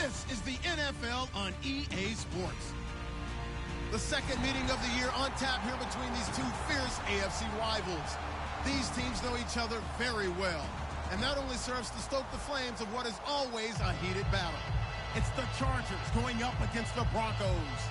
This is the NFL on EA Sports. The second meeting of the year on tap here between these two fierce AFC rivals. These teams know each other very well, and that only serves to stoke the flames of what is always a heated battle. It's the Chargers going up against the Broncos.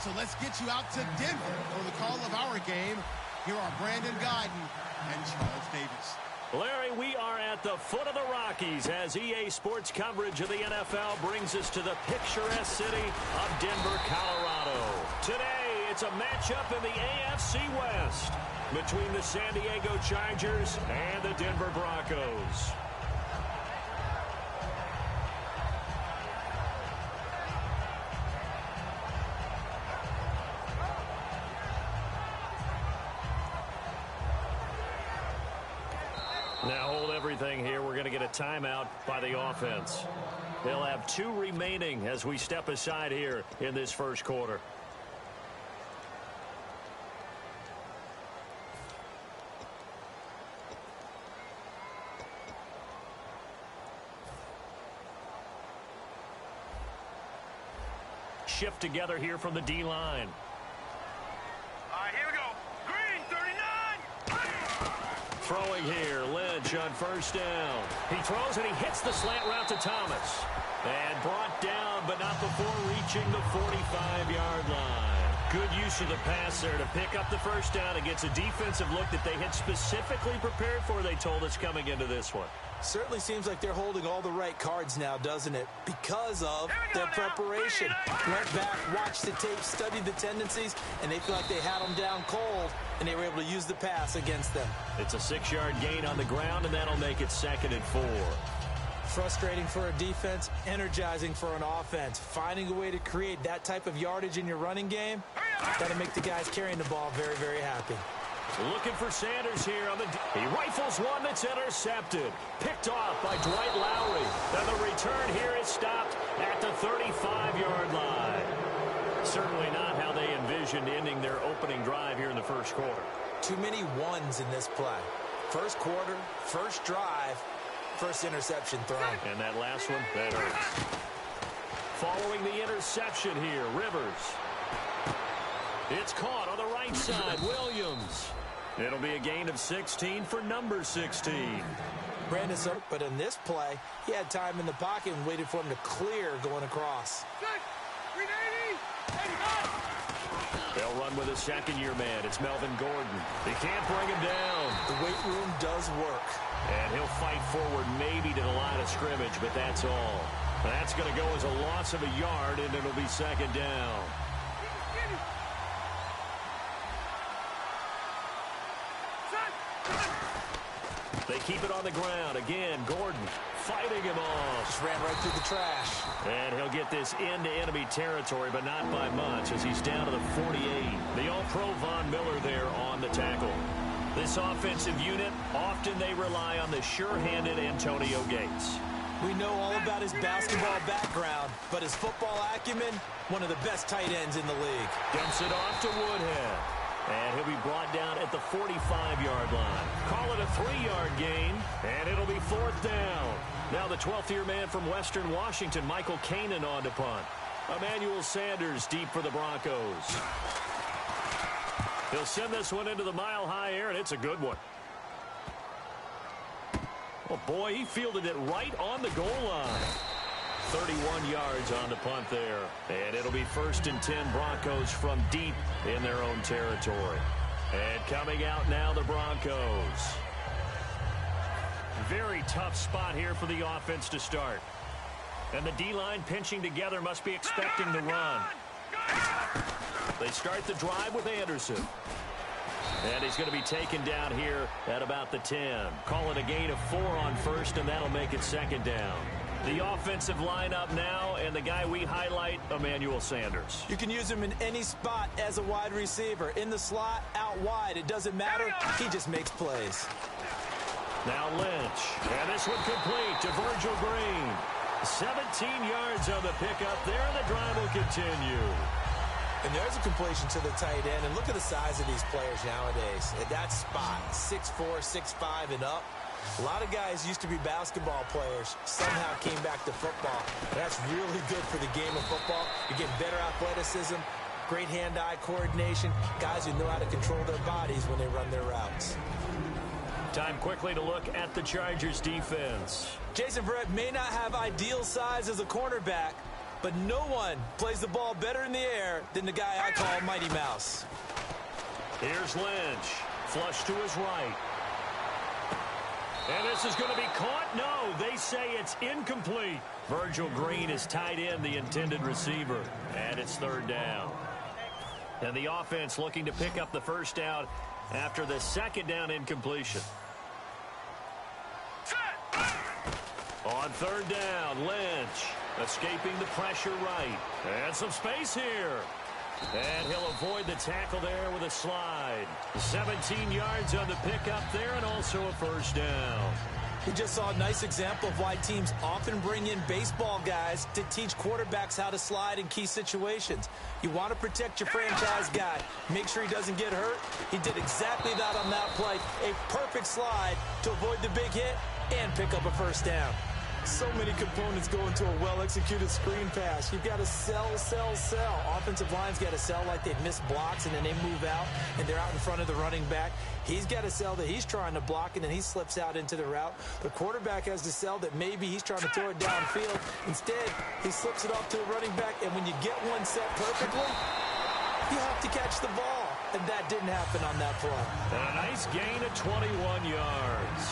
So let's get you out to Denver for the call of our game. Here are Brandon Guyton and Charles Davis. Larry, we are at the foot of the Rockies as EA Sports coverage of the NFL brings us to the picturesque city of Denver, Colorado. Today, it's a matchup in the AFC West between the San Diego Chargers and the Denver Broncos. Now hold everything here. We're going to get a timeout by the offense. They'll have 2 remaining as we step aside here in this first quarter. Shift together here from the D-line. Here we go. Green, 39. Throwing here, Lynch on first down. He throws and he hits the slant route to Thomas. And brought down, but not before reaching the 45-yard line. Good use of the pass there to pick up the first down against a defensive look that they had specifically prepared for, they told us, coming into this one. Certainly seems like they're holding all the right cards now, doesn't it? Because of their preparation. Went back, watched the tape, studied the tendencies, and they feel like they had them down cold, and they were able to use the pass against them. It's a 6-yard gain on the ground, and that'll make it 2nd and 4. Frustrating for a defense, energizing for an offense. Finding a way to create that type of yardage in your running game, that'll make the guys carrying the ball very, very happy. Looking for Sanders here. He rifles one that's intercepted. Picked off by Dwight Lowry. And the return here is stopped at the 35-yard line. Certainly not how they envisioned ending their opening drive here in the first quarter. Too many ones in this play. First quarter, first drive, first interception thrown. And that last one, that hurts. Following the interception here, Rivers. It's caught on the right side, Williams. It'll be a gain of 16 for number 16. Brandon, but in this play, he had time in the pocket and waited for him to clear going across. They'll run with a second-year man. It's Melvin Gordon. They can't bring him down. The weight room does work. And he'll fight forward maybe to the line of scrimmage, but that's all. That's going to go as a loss of a yard, and it'll be 2nd down. They keep it on the ground. Again, Gordon fighting him off. Just ran right through the trash. And he'll get this into enemy territory, but not by much as he's down to the 48. The All-Pro Von Miller there on the tackle. This offensive unit, often they rely on the sure-handed Antonio Gates. We know all about his basketball background, but his football acumen, one of the best tight ends in the league. Dumps it off to Woodhead. And he'll be brought down at the 45-yard line. Call it a 3-yard gain, and it'll be 4th down. Now the 12th-year man from Western Washington, Michael Kanan, on to punt. Emmanuel Sanders deep for the Broncos. He'll send this one into the mile-high air, and it's a good one. Oh, boy, he fielded it right on the goal line. 31 yards on the punt there. And it'll be 1st and 10 Broncos from deep in their own territory. And coming out now, the Broncos. Very tough spot here for the offense to start. And the D-line pinching together must be expecting the run. They start the drive with Anderson. And he's going to be taken down here at about the 10. Call it a gain of 4 on first, and that'll make it 2nd down. The offensive lineup now, and the guy we highlight, Emmanuel Sanders. You can use him in any spot as a wide receiver. In the slot, out wide, it doesn't matter. He just makes plays. Now Lynch. And this one complete to Virgil Green. 17 yards on the pickup there, and the drive will continue. And there's a completion to the tight end. And look at the size of these players nowadays. At that spot, 6'4", 6'5", and up. A lot of guys used to be basketball players, somehow came back to football. That's really good for the game of football. You're getting better athleticism, great hand-eye coordination, guys who know how to control their bodies when they run their routes. Time quickly to look at the Chargers defense. Jason Verrett may not have ideal size as a cornerback, but no one plays the ball better in the air than the guy I call Mighty Mouse. Here's Lynch. Flush to his right. And this is going to be caught. No, they say it's incomplete. Virgil Green is tied in, the intended receiver. And it's third down. And the offense looking to pick up the first down after the second down incompletion. On third down, Lynch escaping the pressure right. And some space here. And he'll avoid the tackle there with a slide. 17 yards on the pickup there and also a first down. We just saw a nice example of why teams often bring in baseball guys to teach quarterbacks how to slide in key situations. You want to protect your franchise guy. Make sure he doesn't get hurt. He did exactly that on that play. A perfect slide to avoid the big hit and pick up a first down. So many components go into a well-executed screen pass. You've got to sell. Offensive line's got to sell like they've missed blocks, and then they move out, and they're out in front of the running back. He's got to sell that he's trying to block, and then he slips out into the route. The quarterback has to sell that maybe he's trying to throw it downfield. Instead, he slips it off to the running back, and when you get one set perfectly, you have to catch the ball. And that didn't happen on that play. And a nice gain of 21 yards.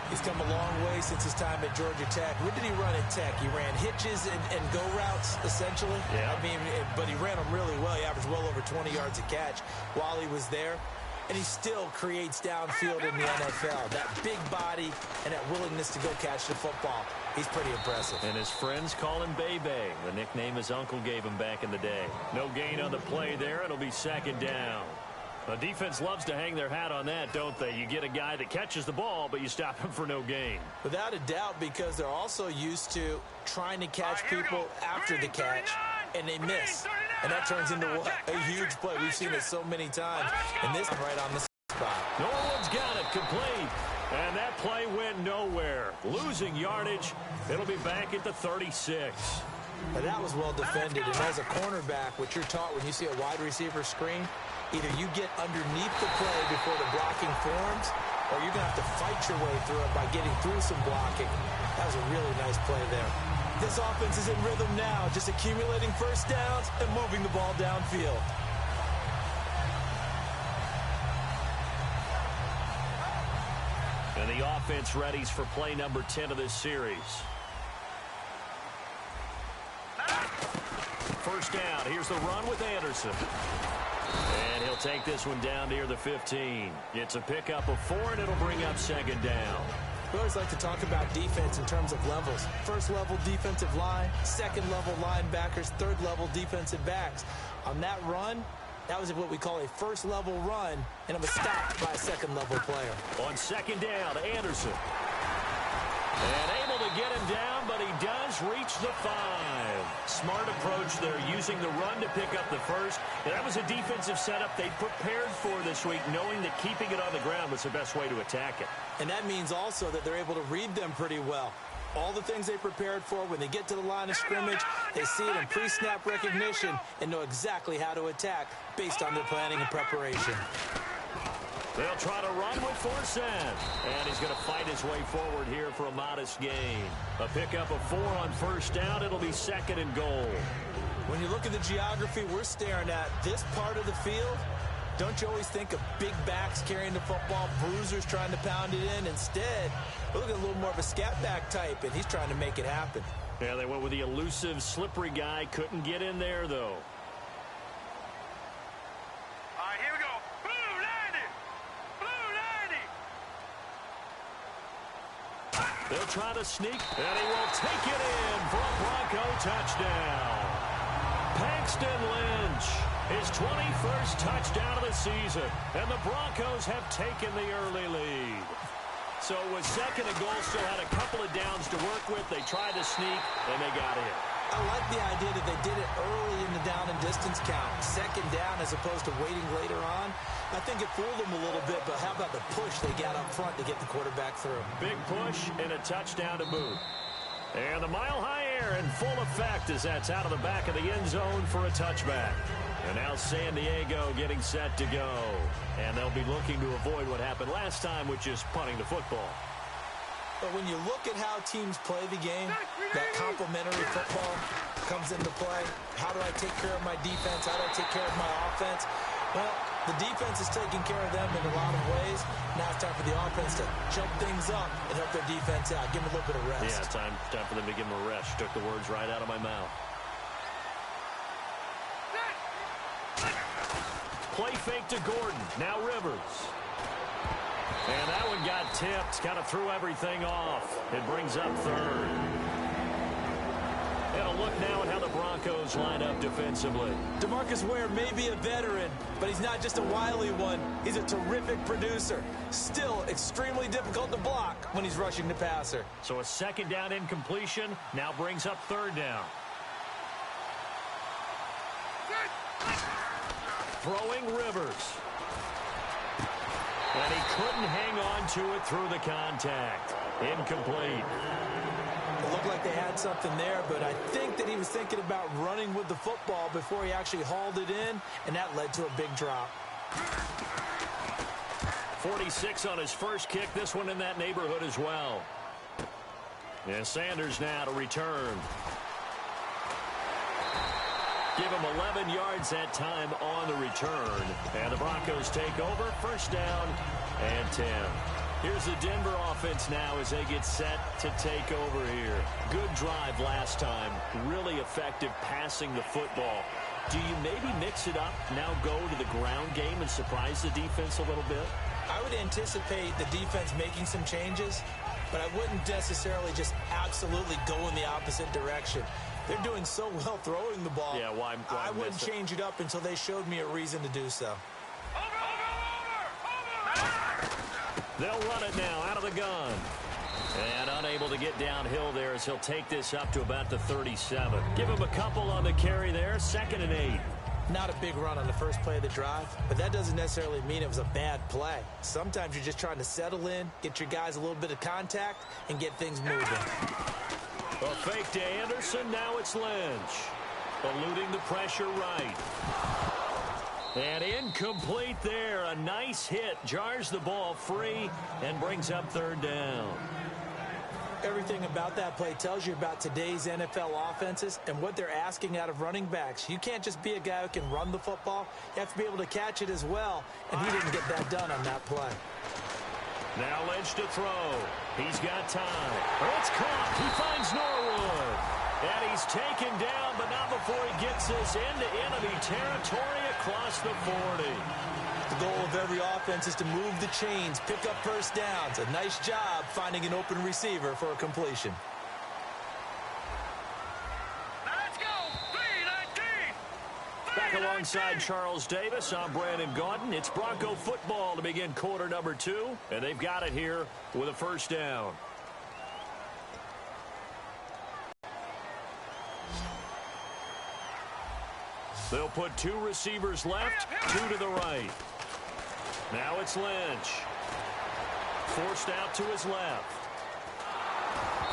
He's come a long way since his time at Georgia Tech. What did he run at Tech? He ran hitches and go routes, essentially. Yeah. I mean, but he ran them really well. He averaged well over 20 yards a catch while he was there. And he still creates downfield in the NFL. That big body and that willingness to go catch the football. He's pretty impressive. And his friends call him Bebe, the nickname his uncle gave him back in the day. No gain on the play there. It'll be second down. The defense loves to hang their hat on that, don't they? You get a guy that catches the ball, but you stop him for no gain. Without a doubt, because they're also used to trying to catch people after the catch, and they miss. And that turns into what? A huge play. We've seen it so many times. And this right on the spot. Norwood's got it complete. And that play went nowhere. Losing yardage. It'll be back at the 36. Now that was well defended. And as a cornerback, what you're taught when you see a wide receiver screen, either you get underneath the play before the blocking forms, or you're going to have to fight your way through it by getting through some blocking. That was a really nice play there. This offense is in rhythm now, just accumulating first downs and moving the ball downfield. And the offense readies for play number 10 of this series. First down. Here's the run with Anderson. And he'll take this one down near the 15. It's a pickup of 4, and it'll bring up second down. We always like to talk about defense in terms of levels. First level defensive line, second level linebackers, third level defensive backs. On that run, that was what we call a first level run, and it was stopped by a second level player. On second down, Anderson. And able to get him down, but he does reach the 5. Smart approach there, using the run to pick up the first. That was a defensive setup they prepared for this week, knowing that keeping it on the ground was the best way to attack it. And that means also that they're able to read them pretty well. All the things they prepared for, when they get to the line of scrimmage, they see it in pre-snap recognition and know exactly how to attack based on their planning and preparation. They'll try to run with Forsyth. And he's going to fight his way forward here for a modest gain. A pickup of 4 on first down. It'll be second and goal. When you look at the geography we're staring at, this part of the field, don't you always think of big backs carrying the football, bruisers trying to pound it in? Instead, we're looking at a little more of a scat back type, and he's trying to make it happen. Yeah, they went with the elusive, slippery guy. Couldn't get in there, though. All right, here we go. Blue 90. Blue 90. They'll try to sneak, and he will take it in for a Bronco touchdown. Paxton Lynch, his 21st touchdown of the season, and the Broncos have taken the early lead. So with second and goal, still had a couple of downs to work with. They tried to sneak, and they got in. I like the idea that they did it early in the down and distance count. Second down as opposed to waiting later on. I think it fooled them a little bit, but how about the push they got up front to get the quarterback through? Big push and a touchdown to boot. And the mile-high air in full effect as that's out of the back of the end zone for a touchback. And now San Diego getting set to go. And they'll be looking to avoid what happened last time, which is punting the football. But when you look at how teams play the game, that complementary football comes into play. How do I take care of my defense? How do I take care of my offense? Well, the defense is taking care of them in a lot of ways. Now it's time for the offense to jump things up and help their defense out. Give them a little bit of rest. Yeah, time for them to give them a rest. Took the words right out of my mouth. Play fake to Gordon. Now Rivers. And that one got tipped. Kind of threw everything off. It brings up third. And a look now at how the Broncos line up defensively. DeMarcus Ware may be a veteran, but he's not just a wily one. He's a terrific producer. Still extremely difficult to block when he's rushing the passer. So a second down incompletion now brings up third down. Throwing Rivers. And he couldn't hang on to it through the contact. Incomplete. It looked like they had something there, but I think that he was thinking about running with the football before he actually hauled it in, and that led to a big drop. 46 on his first kick. This one in that neighborhood as well. And Sanders now to return. Give him 11 yards that time on the return. And the Broncos take over. First down and 10. Here's the Denver offense now as they get set to take over here. Good drive last time. Really effective passing the football. Do you maybe mix it up, now go to the ground game and surprise the defense a little bit? I would anticipate the defense making some changes, but I wouldn't necessarily just absolutely go in the opposite direction. They're doing so well throwing the ball. Yeah, why I wouldn't change it up until they showed me a reason to do so. They'll run it now out of the gun. And unable to get downhill there as he'll take this up to about the 37. Give him a couple on the carry there. 2nd and 8. Not a big run on the first play of the drive, but that doesn't necessarily mean it was a bad play. Sometimes you're just trying to settle in, get your guys a little bit of contact, and get things moving. A fake to Anderson. Now it's Lynch. Eluding the pressure right. And incomplete there. A nice hit. Jars the ball free and brings up third down. Everything about that play tells you about today's NFL offenses and what they're asking out of running backs. You can't just be a guy who can run the football. You have to be able to catch it as well, and he didn't get that done on that play. Now Lynch to throw. He's got time. It's caught. He finds Norwood. And he's taken down, but not before he gets this into enemy territory across the 40. The goal of every offense is to move the chains, pick up first downs. A nice job finding an open receiver for a completion. Let's go! 3-19! Back alongside Charles Davis, I'm Brandon Gaudin. It's Bronco football to begin quarter number 2, and they've got it here with a first down. They'll put 2 receivers left, 2 to the right. Now it's Lynch. Forced out to his left.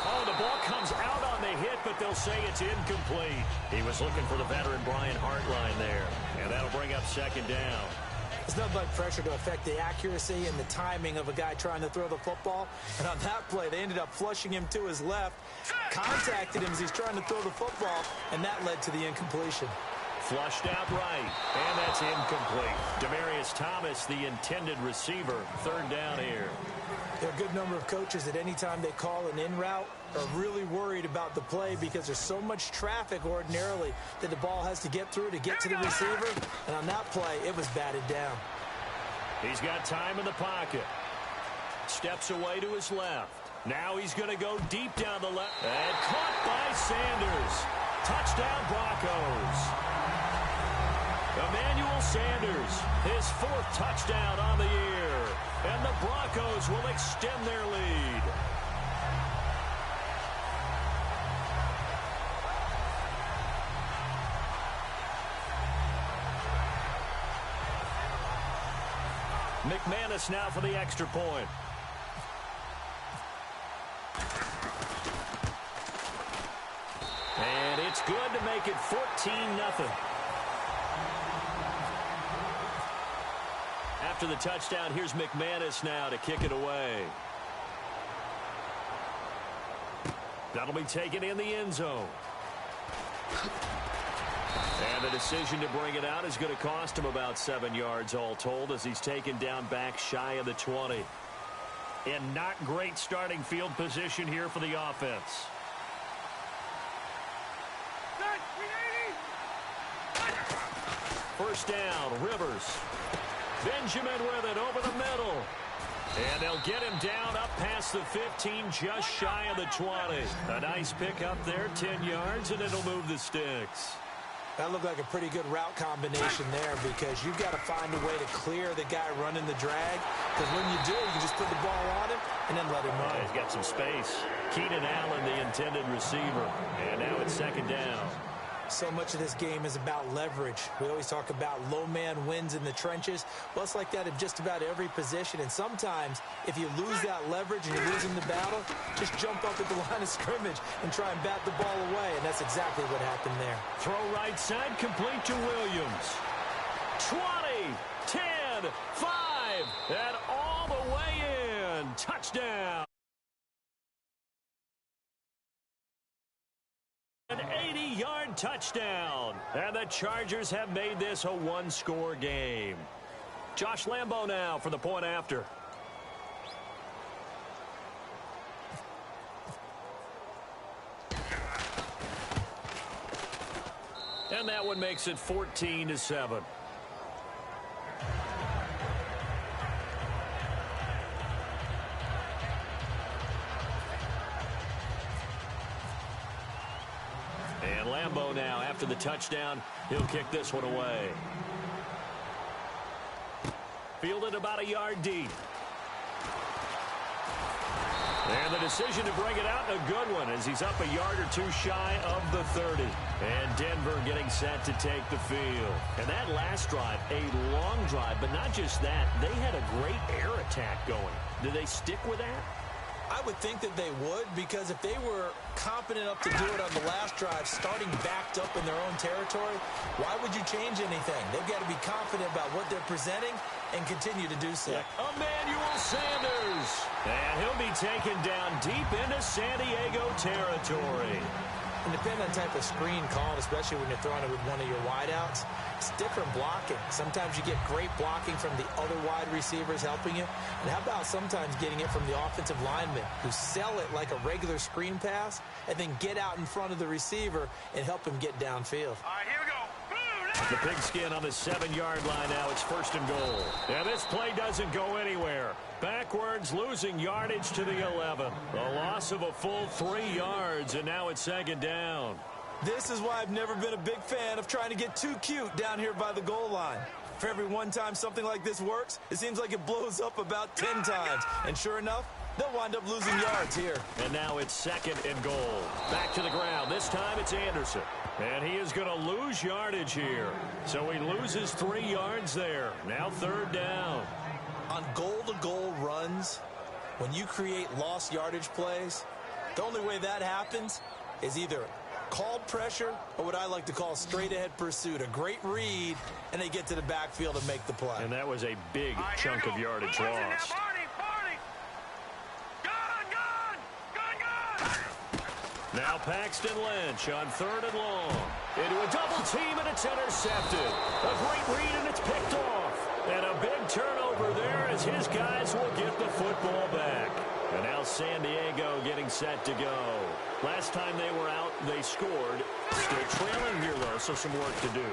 Oh, the ball comes out on the hit, but they'll say it's incomplete. He was looking for the veteran Brian Hartline there, and that'll bring up second down. It's not like pressure to affect the accuracy and the timing of a guy trying to throw the football. And on that play, they ended up flushing him to his left, contacted him as he's trying to throw the football, and that led to the incompletion. Flushed out right, and that's incomplete. Demaryius Thomas, the intended receiver. Third down here. There are a good number of coaches that any time they call an in route are really worried about the play because there's so much traffic ordinarily that the ball has to get through to get to the receiver. And on that play, it was batted down. He's got time in the pocket. Steps away to his left. Now he's going to go deep down the left. And caught by Sanders. Touchdown Broncos. Emmanuel Sanders, his 4th touchdown on the year. And the Broncos will extend their lead. McManus now for the extra point. And it's good to make it 14-0. After the touchdown, here's McManus now to kick it away. That'll be taken in the end zone. And the decision to bring it out is going to cost him about 7 yards all told as he's taken down back shy of the 20. And not great starting field position here for the offense. First down, Rivers. Benjamin with it over the middle. And they'll get him down up past the 15, just shy of the 20. A nice pickup there, 10 yards, and it'll move the sticks. That looked like a pretty good route combination there because you've got to find a way to clear the guy running the drag. Because when you do, you can just put the ball on him and then let him run. He's got some space. Keenan Allen, the intended receiver. And now it's second down. So much of this game is about leverage. We always talk about low man wins in the trenches. Well, it's like that in just about every position. And sometimes, if you lose that leverage and you're losing the battle, just jump up at the line of scrimmage and try and bat the ball away. And that's exactly what happened there. Throw right side, complete to Williams. 20, 10, 5, and all the way in. Touchdown. An 80-yard touchdown. And the Chargers have made this a one-score game. Josh Lambo now for the point after. And that one makes it 14-7. And Lambo now, after the touchdown, he'll kick this one away. Fielded about a yard deep. And the decision to bring it out, a good one, as he's up a yard or two shy of the 30. And Denver getting set to take the field. And that last drive, a long drive, but not just that, they had a great air attack going. Do they stick with that? I would think that they would, because if they were competent enough to do it on the last drive, starting backed up in their own territory, why would you change anything? They've got to be confident about what they're presenting and continue to do so. Yeah. Emmanuel Sanders. And he'll be taken down deep into San Diego territory. And depending on the type of screen called, especially when you're throwing it with one of your wideouts, it's different blocking. Sometimes you get great blocking from the other wide receivers helping you. And how about sometimes getting it from the offensive linemen who sell it like a regular screen pass and then get out in front of the receiver and help him get downfield. All right, here we go. The pigskin on the 7-yard line now. It's first and goal. And this play doesn't go anywhere. Backwards, losing yardage to the 11. A loss of a full 3 yards, and now it's second down. This is why I've never been a big fan of trying to get too cute down here by the goal line. For every one time something like this works, it seems like it blows up about 10 times. And sure enough, they'll wind up losing yards here. And now it's second and goal. Back to the ground. This time it's Anderson. And he is going to lose yardage here. So he loses 3 yards there. Now third down. On goal-to-goal runs, when you create lost yardage plays, the only way that happens is either called pressure or what I like to call straight-ahead pursuit. A great read, and they get to the backfield and make the play. And that was a big chunk of yardage lost. Now Paxton Lynch on third and long. Into a double team, and it's intercepted. A great read, and it's picked off. And a big turnover there as his guys will get the football back. And now San Diego getting set to go. Last time they were out, they scored. Still trailing here, though, so some work to do.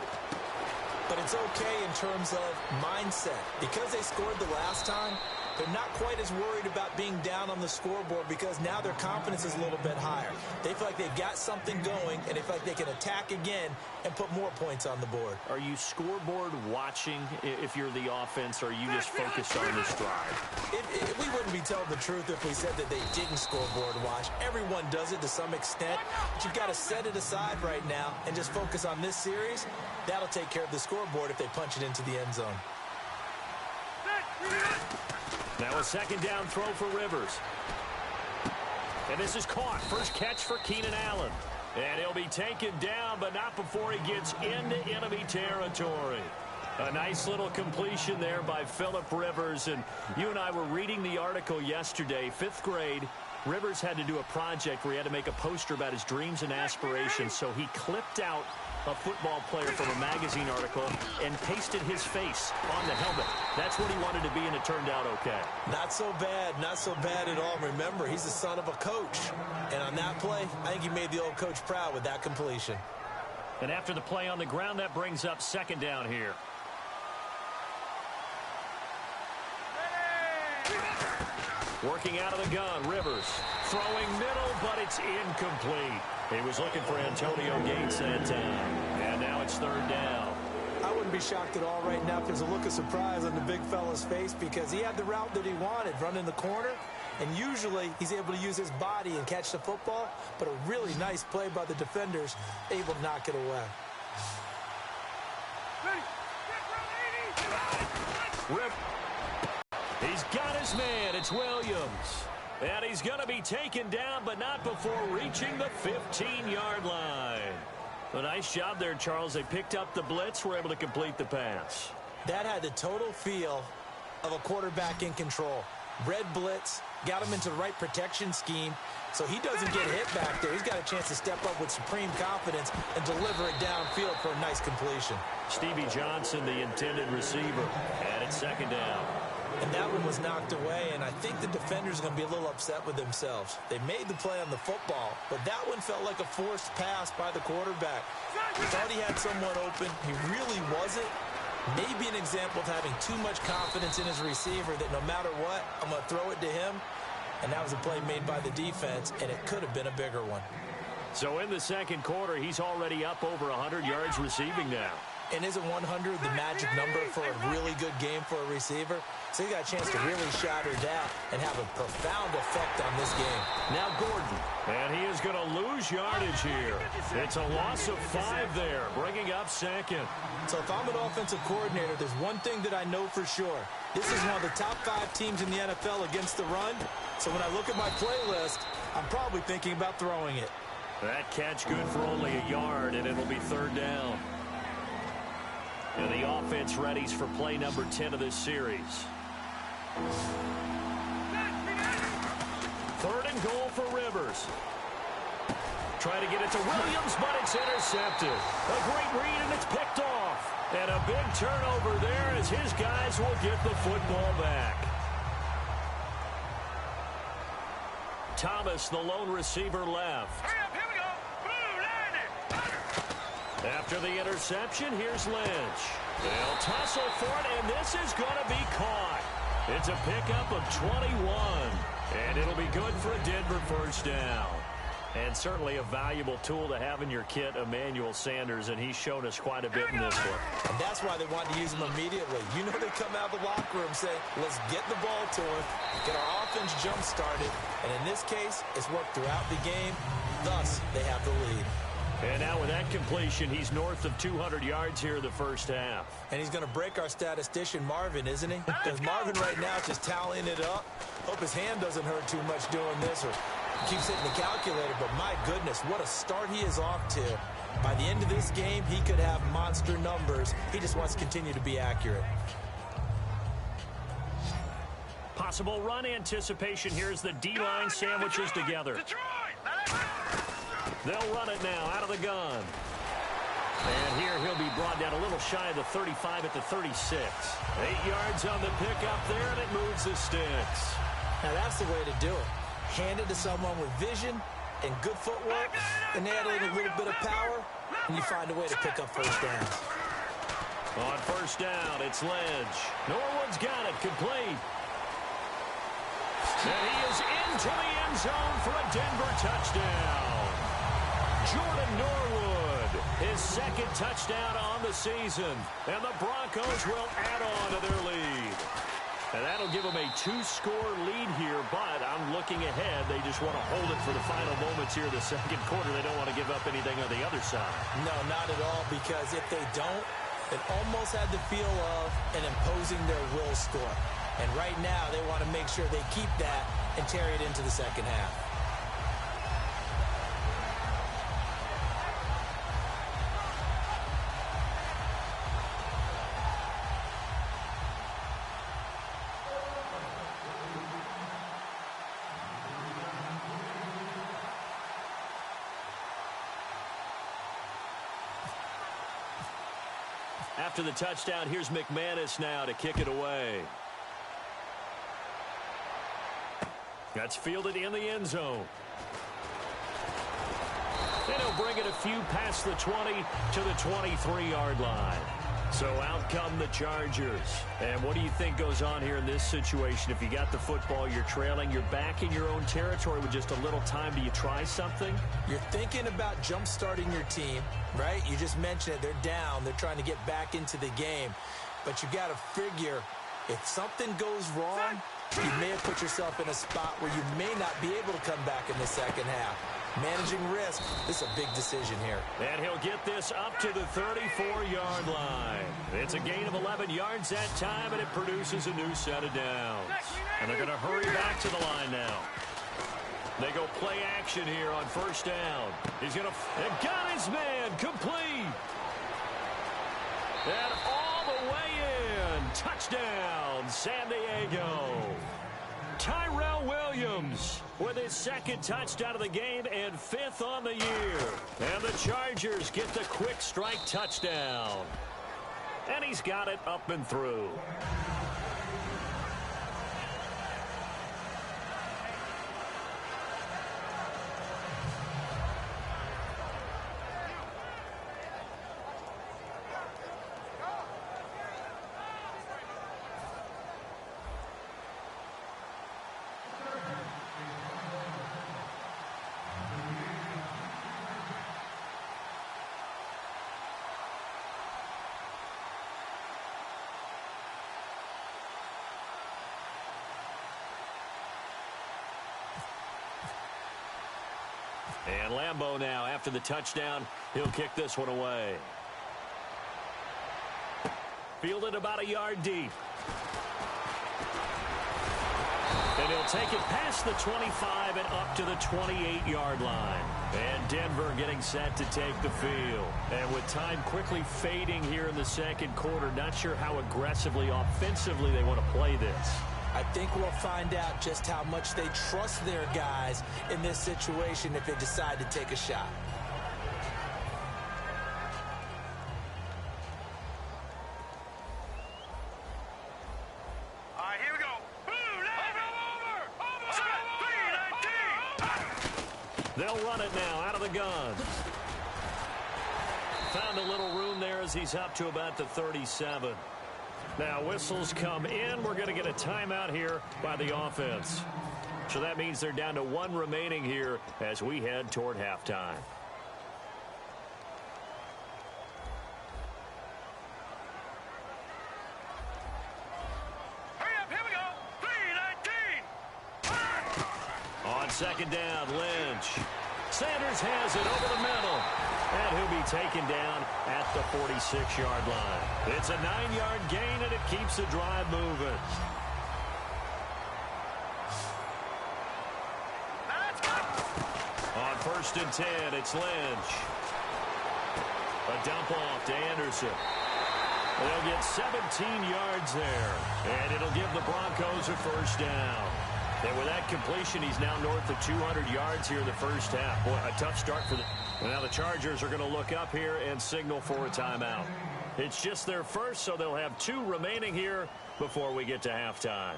But it's okay in terms of mindset. Because they scored the last time, they're not quite as worried about being down on the scoreboard because now their confidence is a little bit higher. They feel like they've got something going, and they feel like they can attack again and put more points on the board. Are you scoreboard watching if you're the offense, or are you just focused on this drive? We wouldn't be telling the truth if we said that they didn't scoreboard watch. Everyone does it to some extent, but you've got to set it aside right now and just focus on this series. That'll take care of the scoreboard if they punch it into the end zone. Now a second down throw for Rivers. And this is caught. First catch for Keenan Allen. And he'll be taken down, but not before he gets into enemy territory. A nice little completion there by Phillip Rivers. And you and I were reading the article yesterday, 5th grade. Rivers had to do a project where he had to make a poster about his dreams and aspirations. So he clipped out a football player from a magazine article and pasted his face on the helmet. That's what he wanted to be, and it turned out okay. Not so bad at all. Remember, he's the son of a coach. And on that play, I think he made the old coach proud with that completion. And after the play on the ground, that brings up second down here. Working out of the gun, Rivers throwing middle, but it's incomplete. He was looking for Antonio Gates that time. And now it's third down. I wouldn't be shocked at all right now if there's a look of surprise on the big fella's face because he had the route that he wanted, running the corner. And usually he's able to use his body and catch the football, but a really nice play by the defenders, able to knock it away. He's got his man. It's Williams. And he's going to be taken down, but not before reaching the 15-yard line. A nice job there, Charles. They picked up the blitz, were able to complete the pass. That had the total feel of a quarterback in control. Red blitz, got him into the right protection scheme, so he doesn't get hit back there. He's got a chance to step up with supreme confidence and deliver it downfield for a nice completion. Stevie Johnson, the intended receiver, and it's second down. And that one was knocked away, and I think the defenders are going to be a little upset with themselves. They made the play on the football, but that one felt like a forced pass by the quarterback. He thought he had someone open. He really wasn't. Maybe an example of having too much confidence in his receiver that no matter what, I'm going to throw it to him. And that was a play made by the defense, and it could have been a bigger one. So in the second quarter, he's already up over 100 yards receiving now. And isn't 100 the magic number for a really good game for a receiver? So he got a chance to really shatter that and have a profound effect on this game. Now Gordon. And he is going to lose yardage here. It's a loss of 5 there, bringing up second. So if I'm an offensive coordinator, there's one thing that I know for sure. This is one of the top 5 teams in the NFL against the run. So when I look at my playlist, I'm probably thinking about throwing it. That catch good for only a yard, and it'll be third down. And the offense readies for play number 10 of this series. Third and goal for Rivers. Try to get it to Williams, but it's intercepted. A great read, and it's picked off. And a big turnover there as his guys will get the football back. Thomas, the lone receiver, left. Hurry up, here we go. Boom, land it. After the interception, here's Lynch. They'll tussle for it, and this is going to be caught. It's a pickup of 21, and it'll be good for a Denver first down. And certainly a valuable tool to have in your kit, Emmanuel Sanders, and he's shown us quite a bit in this one. And that's why they wanted to use him immediately. You know they come out of the locker room saying, let's get the ball to him, get our offense jump-started, and in this case, it's worked throughout the game. Thus, they have the lead. And now with that completion, he's north of 200 yards here in the first half. And he's going to break our statistician, Marvin, isn't he? Because Marvin right now is just tallying it up. Hope his hand doesn't hurt too much doing this or keeps hitting the calculator. But my goodness, what a start he is off to. By the end of this game, he could have monster numbers. He just wants to continue to be accurate. Possible run anticipation here as the D-line sandwiches together. They'll run it now out of the gun. And here he'll be brought down a little shy of the 35 at the 36. 8 yards on the pickup there, and it moves the sticks. Now that's the way to do it. Hand it to someone with vision and good footwork, and add in a little bit of power, and you find a way to pick up first down. On first down, it's Lynch. Norwood's got it, complete. And he is into the end zone for a Denver touchdown. Jordan Norwood, his second touchdown on the season. And the Broncos will add on to their lead. And that'll give them a 2-score lead here, but I'm looking ahead. They just want to hold it for the final moments here in the second quarter. They don't want to give up anything on the other side. No, not at all, because if they don't, it almost had the feel of an imposing their will score. And right now, they want to make sure they keep that and carry it into the second half. After the touchdown, here's McManus now to kick it away. That's fielded in the end zone. And he'll bring it a few past the 20 to the 23-yard line. So out come the Chargers. And what do you think goes on here in this situation? If you got the football, you're trailing, you're back in your own territory with just a little time. Do you try something? You're thinking about jump-starting your team, right? You just mentioned it. They're down. They're trying to get back into the game. But you got to figure if something goes wrong, you may have put yourself in a spot where you may not be able to come back in the second half. Managing risk, this is a big decision here. And he'll get this up to the 34-yard line. It's a gain of 11 yards that time, and it produces a new set of downs. And they're going to hurry back to the line now. They go play action here on first down. He's going to... And got his man complete. And all the way in. Touchdown, San Diego. Tyrell Williams with his second touchdown of the game and fifth on the year. And the Chargers get the quick strike touchdown. And he's got it up and through. And Lambeau now, after the touchdown, he'll kick this one away. Fielded about a yard deep. And he'll take it past the 25 and up to the 28-yard line. And Denver getting set to take the field. And with time quickly fading here in the second quarter, not sure how aggressively, offensively they want to play this. I think we'll find out just how much they trust their guys in this situation if they decide to take a shot. All right, here we go. Over. They'll run it now out of the gun. Found a little room there as he's up to about the 37. Now, whistles come in. We're going to get a timeout here by the offense. So that means they're down to one remaining here as we head toward halftime. Hurry up, here we go. 3-19. On second down, Lynch. Sanders has it over the middle. And he'll be taken down at the 46-yard line. It's a 9-yard gain, and it keeps the drive moving. On first and 10, it's Lynch. A dump off to Anderson. They'll get 17 yards there, and it'll give the Broncos a first down. And with that completion, he's now north of 200 yards here in the first half. Boy, a tough start for the... Now the Chargers are going to look up here and signal for a timeout. It's just their first, so they'll have two remaining here before we get to halftime.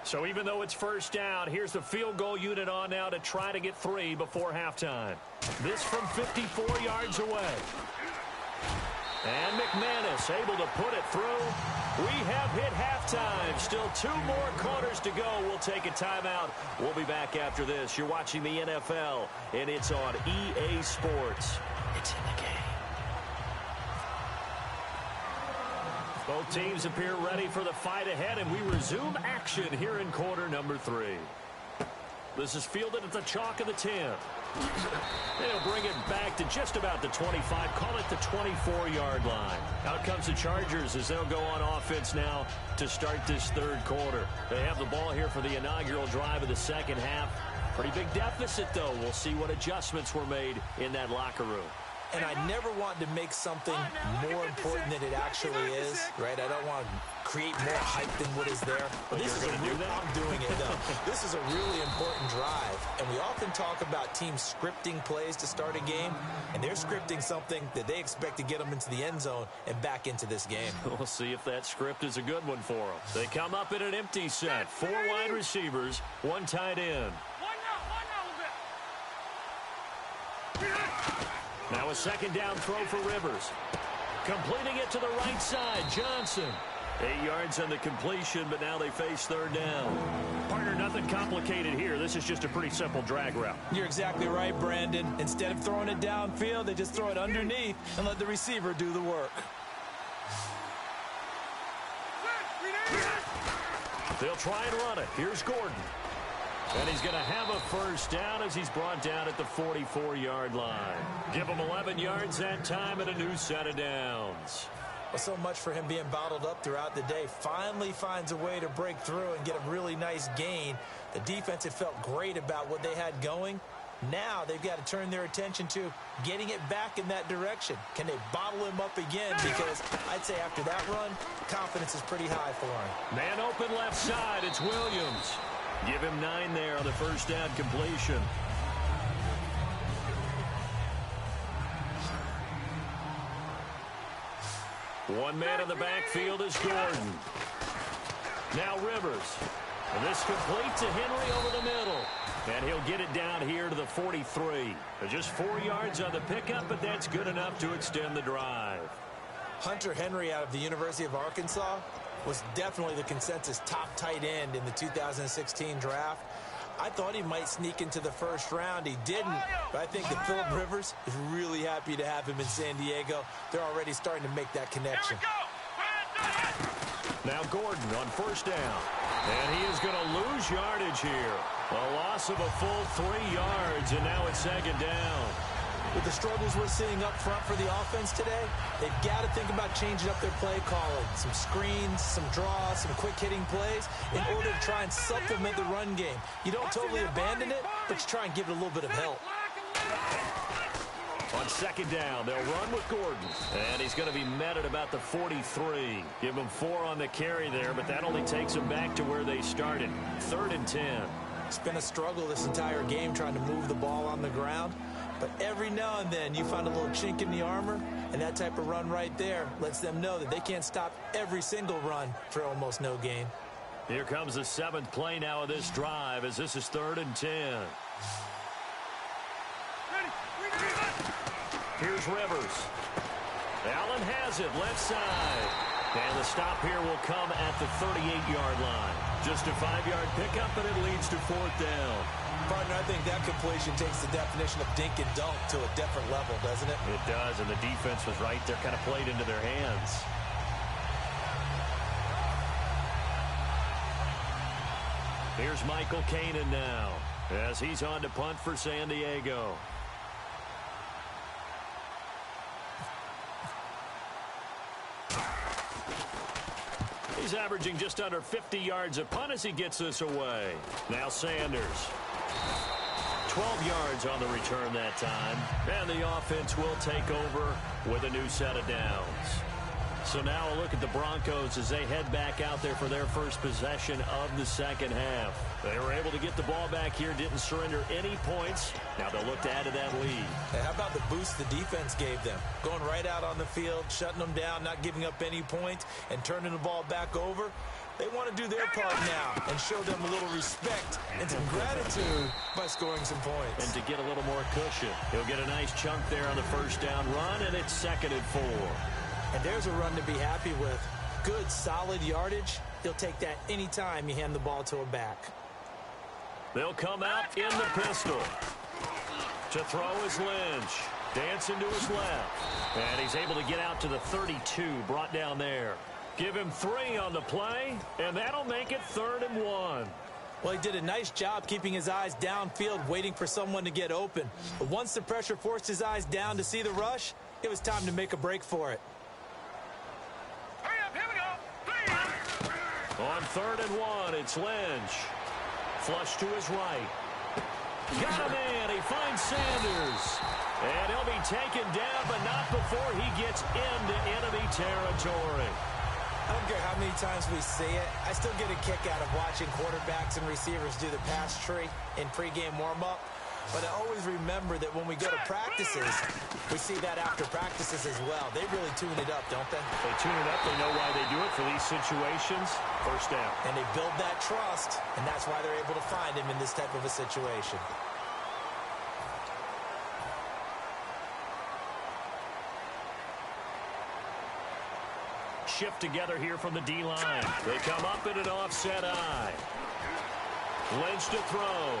So even though it's first down, here's the field goal unit on now to try to get three before halftime. This from 54 yards away. And McManus able to put it through. We have hit halftime. Still 2 more quarters to go. We'll take a timeout. We'll be back after this. You're watching the NFL, and it's on EA Sports. It's in the game. Both teams appear ready for the fight ahead, and we resume action here in quarter number 3. This is fielded at the chalk of the 10. They'll bring it back to just about the 25, call it the 24-yard line. Out comes the Chargers as they'll go on offense now to start this third quarter. They have the ball here for the inaugural drive of the second half. Pretty big deficit, though. We'll see what adjustments were made in that locker room. And I never want to make something more important than it actually is, right? I don't want to create more hype than what is there. But this is a real, I'm doing it, though. This is a really important drive. And we often talk about teams scripting plays to start a game, and they're scripting something that they expect to get them into the end zone and back into this game. We'll see if that script is a good one for them. They come up in an empty set. 4 wide receivers, 1 tight end. Now a second down throw for Rivers. Completing it to the right side, Johnson. 8 yards on the completion, but now they face third down. Partner, nothing complicated here. This is just a pretty simple drag route. You're exactly right, Brandon. Instead of throwing it downfield, they just throw it underneath and let the receiver do the work. They'll try and run it. Here's Gordon. And he's going to have a first down as he's brought down at the 44-yard line. Give him 11 yards that time and a new set of downs. Well, so much for him being bottled up throughout the day. Finally finds a way to break through and get a really nice gain. The defense had felt great about what they had going. Now they've got to turn their attention to getting it back in that direction. Can they bottle him up again? Because I'd say after that run, confidence is pretty high for him. Man open left side. It's Williams. Give him 9 there on the first down completion. One man in the backfield is Gordon. Now Rivers. And this complete to Henry over the middle. And he'll get it down here to the 43. Just 4 yards on the pickup, but that's good enough to extend the drive. Hunter Henry out of the University of Arkansas was definitely the consensus top tight end in the 2016 draft. I thought he might sneak into the first round. He didn't, but I think that Phillip Rivers is really happy to have him in San Diego. They're already starting to make that connection. Now Gordon on first down. And he is going to lose yardage here. A loss of a full 3 yards, and now it's second down. With the struggles we're seeing up front for the offense today, they've got to think about changing up their play calling. Some screens, some draws, some quick-hitting plays in order to try and supplement the run game. You don't totally abandon it, but you try and give it a little bit of help. On second down, they'll run with Gordon. And he's going to be met at about the 43. Give him 4 on the carry there, but that only takes them back to where they started. 3rd and 10. It's been a struggle this entire game trying to move the ball on the ground. But every now and then you find a little chink in the armor, and that type of run right there lets them know that they can't stop every single run for almost no gain. Here comes the 7th play now of this drive as this is 3rd and 10. Here's Rivers. Allen has it left side. And the stop here will come at the 38-yard line. Just a 5-yard pickup, and it leads to 4th down. Partner, I think that completion takes the definition of dink and dunk to a different level, doesn't it? It does, and the defense was right there, kind of played into their hands. Here's Michael Kanan now, as he's on to punt for San Diego. He's averaging just under 50 yards a punt as he gets this away. Now Sanders. 12 yards on the return that time. And the offense will take over with a new set of downs. So now a look at the Broncos as they head back out there for their first possession of the second half. They were able to get the ball back here, didn't surrender any points. Now they'll look to add to that lead. Hey, how about the boost the defense gave them? Going right out on the field, shutting them down, not giving up any points, and turning the ball back over. They want to do their part now and show them a little respect and some gratitude by scoring some points. And to get a little more cushion. He'll get a nice chunk there on the first down run, and it's 2nd and 4. And there's a run to be happy with. Good, solid yardage. He'll take that anytime you hand the ball to a back. They'll come out in the pistol. To throw is Lynch. Dancing to his left. And he's able to get out to the 32, brought down there. Give him 3 on the play, and that'll make it 3rd and 1. Well, he did a nice job keeping his eyes downfield, waiting for someone to get open. But once the pressure forced his eyes down to see the rush, it was time to make a break for it. Hurry up, here we go. On 3rd and 1, it's Lynch. Flush to his right. Got a man. He finds Sanders. And he'll be taken down, but not before he gets into enemy territory. I don't care how many times we see it. I still get a kick out of watching quarterbacks and receivers do the pass tree in pregame warm-up. But I always remember that when we go to practices, we see that after practices as well. They really tune it up, don't they? They tune it up. They know why they do it for these situations. First down. And they build that trust, and that's why they're able to find him in this type of a situation. Shift together here from the D-line. They come up in an offset eye. Lynch to throw.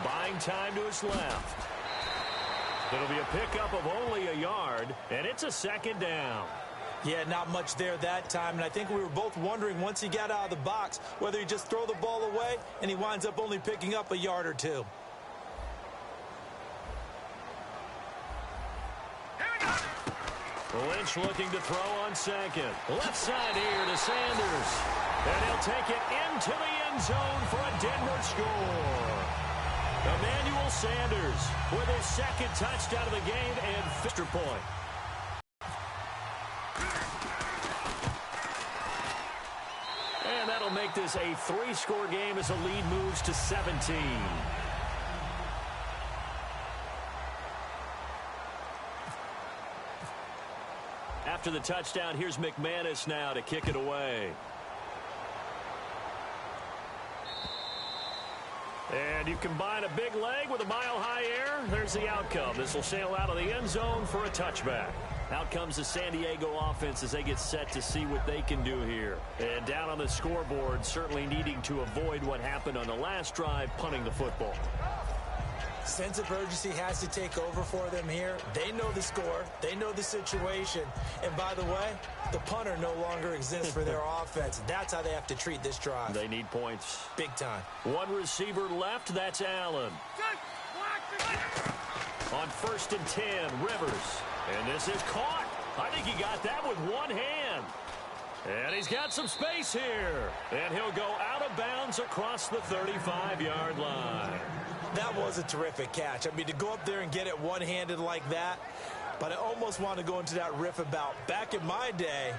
Buying time to his left. It'll be a pickup of only a yard, and it's a 2nd down. Yeah, not much there that time, and I think we were both wondering once he got out of the box whether he'd just throw the ball away, and he winds up only picking up a yard or two. Lynch looking to throw on 2nd. Left side here to Sanders. And he'll take it into the end zone for a Denver score. Emmanuel Sanders with his 2nd touchdown of the game and extra point. And that'll make this a 3-score game as the lead moves to 17. After the touchdown, here's McManus now to kick it away. And you combine a big leg with a mile-high air. There's the outcome. This will sail out of the end zone for a touchback. Out comes the San Diego offense as they get set to see what they can do here. And down on the scoreboard, certainly needing to avoid what happened on the last drive, punting the football. Sense of urgency has to take over for them here. They know the score. They know the situation. And by the way, the punter no longer exists for their offense. That's how they have to treat this drive. They need points. Big time. One receiver left. That's Allen. On 1st and 10, Rivers. And this is caught. I think he got that with one hand. And he's got some space here. And he'll go out of bounds across the 35-yard line. That was a terrific catch. I mean, to go up there and get it one-handed like that, but I almost want to go into that riff about back in my day,